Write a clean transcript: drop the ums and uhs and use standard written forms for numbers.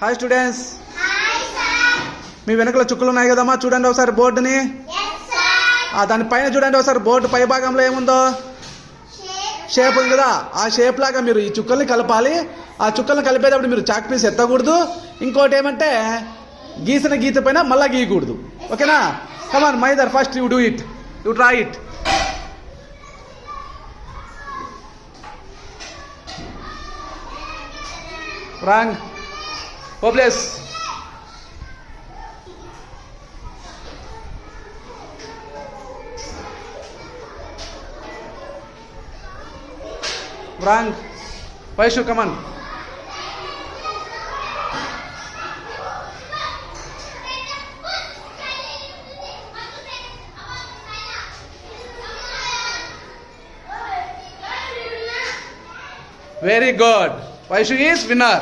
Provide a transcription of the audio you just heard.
Hi students. మీ వెనకల చుక్కలు ఉన్నాయి కదమ్మా, చూడండి ఒకసారి బోర్డుని. దానిపైన చూడండి ఒకసారి, బోర్డు పై భాగంలో ఏముందో షేప్ ఉంది కదా, ఆ షేప్ లాగా మీరు ఈ చుక్కల్ని కలపాలి. ఆ చుక్కల్ని కలిపేటప్పుడు మీరు చాక్ పీస్ ఎత్తకూడదు. ఇంకోటి ఏమంటే గీసిన గీత పైన మళ్ళా గీయకూడదు. ఓకేనా? కమాన్ మైదర్, first you do it, you try it. Wrong. Hopeless. Wrong. Vaishu, come on. Very good. Vaishu is winner.